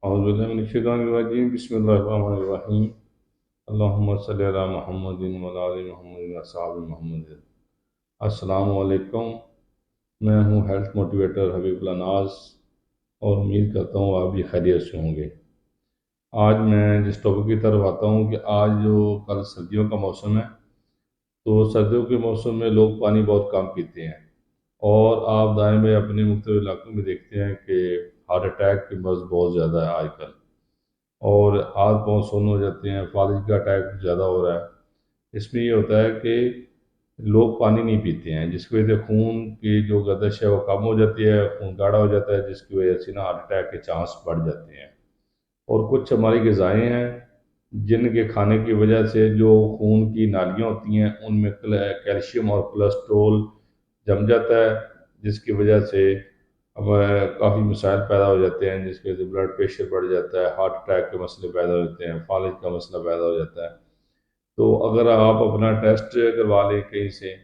اعوذ باللہ من الشیطان الرجیم بسم اللہ الرحمن الرحیم اللہم صلی علی محمد وعلی آل محمد واصحاب محمد۔ السلام علیکم، میں ہوں ہیلتھ موٹیویٹر حبیب اللہ ناز، اور امید کرتا ہوں آپ بھی خیریت سے ہوں گے۔ آج میں جس ٹاپک کی طرف آتا ہوں کہ آج جو کل سردیوں کا موسم ہے، تو سردیوں کے موسم میں لوگ پانی بہت کم پیتے ہیں، اور آپ دائیں بائیں اپنے مختلف علاقوں میں دیکھتے ہیں کہ ہارٹ اٹیک کے مرض بہت زیادہ ہے آج کل، اور ہاتھ پاؤں سن ہو جاتے ہیں، فالج کا اٹیک زیادہ ہو رہا ہے۔ اس میں یہ ہوتا ہے کہ لوگ پانی نہیں پیتے ہیں، جس کی وجہ سے خون کی جو گردش ہے وہ کم ہو جاتی ہے، خون گاڑھا ہو جاتا ہے، جس کی وجہ سے نا ہارٹ اٹیک کے چانس بڑھ جاتے ہیں۔ اور کچھ ہماری غذائیں ہیں جن کے کھانے کی وجہ سے جو خون کی نالیاں ہوتی ہیں ان میں کیلشیم اور کولیسٹرول جم جاتا ہے، جس کی وجہ سے ہمیں کافی مسائل پیدا ہو جاتے ہیں، جس کی وجہ سے بلڈ پریشر بڑھ جاتا ہے، ہارٹ اٹیک کے مسئلے پیدا ہو جاتے ہیں، فالج کا مسئلہ پیدا ہو جاتا ہے۔ تو اگر آپ اپنا ٹیسٹ کروا لیں کہیں سے،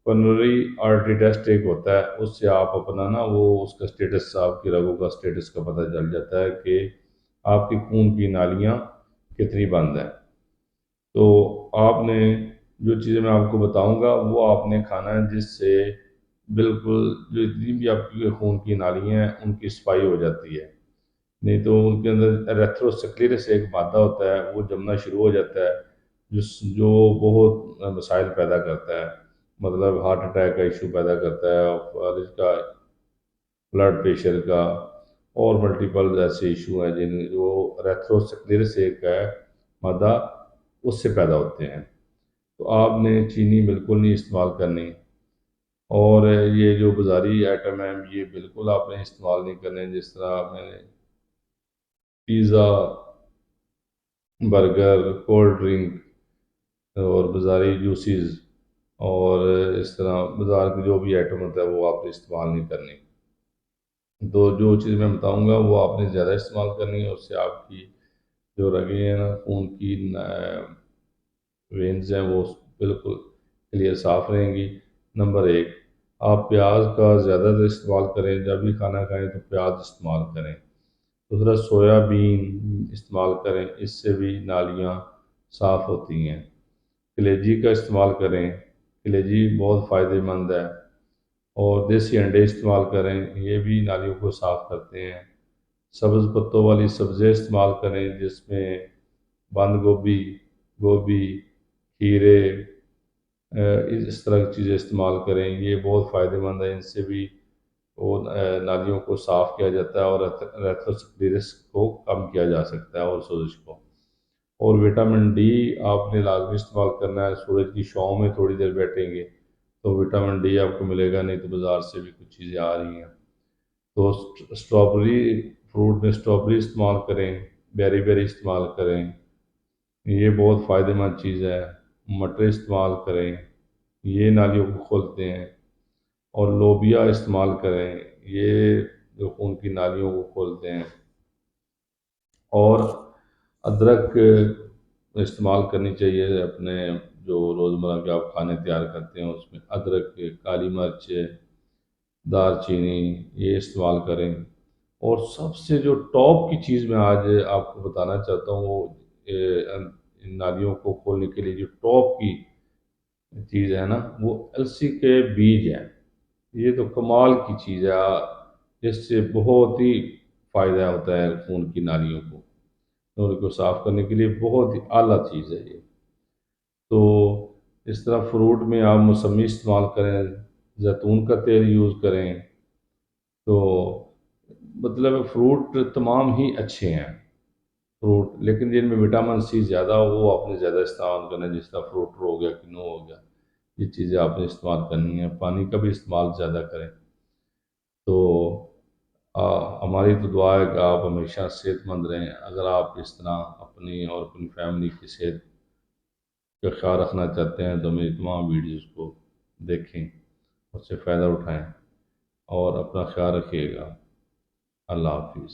پلمونری آرٹری ٹیسٹ ایک ہوتا ہے، اس سے آپ اپنا نا وہ اس کا سٹیٹس، آپ کی رگوں کا سٹیٹس کا پتہ چل جاتا ہے کہ آپ کی خون کی نالیاں کتنی بند ہیں۔ تو آپ نے جو چیزیں میں آپ کو بتاؤں گا وہ آپ نے کھانا ہے، جس سے بالکل جو اتنی بھی آپ کی خون کی نالیاں ہیں ان کی صفائی ہو جاتی ہے۔ نہیں تو ان کے اندر ایریتھروسکلیرس ایک مادہ ہوتا ہے، وہ جمنا شروع ہو جاتا ہے، جو بہت مسائل پیدا کرتا ہے، مطلب ہارٹ اٹیک کا ایشو پیدا کرتا ہے، فالج کا، بلڈ پریشر کا، اور ملٹیپل ایسے ایشو ہیں جن جو ایریتھروسکلیرس ایک ہے مادہ، اس سے پیدا ہوتے ہیں۔ تو آپ نے چینی بالکل نہیں استعمال کرنی، اور یہ جو بازاری آئٹم ہیں یہ بالکل آپ نے استعمال نہیں کرنے، جس طرح میں نے پیزا، برگر، کولڈ ڈرنک اور بازاری جوسز، اور اس طرح بازار کی جو بھی آئٹم ہوتا ہے وہ آپ نے استعمال نہیں کرنی۔ تو جو چیز میں بتاؤں گا وہ آپ نے زیادہ استعمال کرنی ہے، اس سے آپ کی جو رگیں ہیں نا، خون کی وینز ہیں، وہ بالکل کلیئر صاف رہیں گی۔ نمبر ایک، آپ پیاز کا زیادہ تر استعمال کریں، جب بھی کھانا کھائیں تو پیاز استعمال کریں۔ دوسرا، سویا بین استعمال کریں، اس سے بھی نالیاں صاف ہوتی ہیں۔ کلیجی کا استعمال کریں، کلیجی بہت فائدہ مند ہے۔ اور دیسی انڈے استعمال کریں، یہ بھی نالیوں کو صاف کرتے ہیں۔ سبز پتوں والی سبزیاں استعمال کریں، جس میں بند گوبھی، گوبھی، کھیرے، اس طرح کی چیزیں استعمال کریں، یہ بہت فائدہ مند ہے، ان سے بھی وہ نالیوں کو صاف کیا جاتا ہے، اور ایتھروسکلیروسس کو کم کیا جا سکتا ہے، اور سوزش کو۔ اور وٹامن ڈی آپ نے لازمی استعمال کرنا ہے، سورج کی چھاؤں میں تھوڑی دیر بیٹھیں گے تو وٹامن ڈی آپ کو ملے گا، نہیں تو بازار سے بھی کچھ چیزیں آ رہی ہیں۔ تو اسٹرابری، فروٹ میں اسٹرابری استعمال کریں، بیری بیری استعمال کریں، یہ بہت فائدہ مند چیز ہے۔ مٹر استعمال کریں، یہ نالیوں کو کھولتے ہیں۔ اور لوبیا استعمال کریں، یہ جو خون کی نالیوں کو کھولتے ہیں۔ اور ادرک استعمال کرنی چاہیے اپنے جو روزمرہ کے آپ کھانے تیار کرتے ہیں اس میں، ادرک، کالی مرچ، دار چینی، یہ استعمال کریں۔ اور سب سے جو ٹاپ کی چیز میں آج آپ کو بتانا چاہتا ہوں، وہ ان نالیوں کو کھولنے کے لیے جو ٹاپ کی چیز ہے نا، وہ السی کے بیج ہیں۔ یہ تو کمال کی چیز ہے، اس سے بہت ہی فائدہ ہوتا ہے خون کی نالیوں کو، ان کو صاف کرنے کے لیے بہت ہی اعلیٰ چیز ہے یہ۔ تو اس طرح فروٹ میں آپ موسمی استعمال کریں، زیتون کا تیل یوز کریں، تو مطلب فروٹ تمام ہی اچھے ہیں فروٹ، لیکن جن میں وٹامن سی زیادہ ہو وہ آپ نے زیادہ استعمال کرنا ہے، جس طرح فروٹ ہو گیا، کنو ہو گیا، یہ چیزیں آپ نے استعمال کرنی ہیں۔ پانی کا بھی استعمال زیادہ کریں۔ تو ہماری تو دعا ہے کہ آپ ہمیشہ صحت مند رہیں۔ اگر آپ اس طرح اپنی اور اپنی فیملی کی صحت کا خیال رکھنا چاہتے ہیں تو میری تمام ویڈیوز کو دیکھیں، اس سے فائدہ اٹھائیں، اور اپنا خیال رکھیے گا۔ اللہ حافظ۔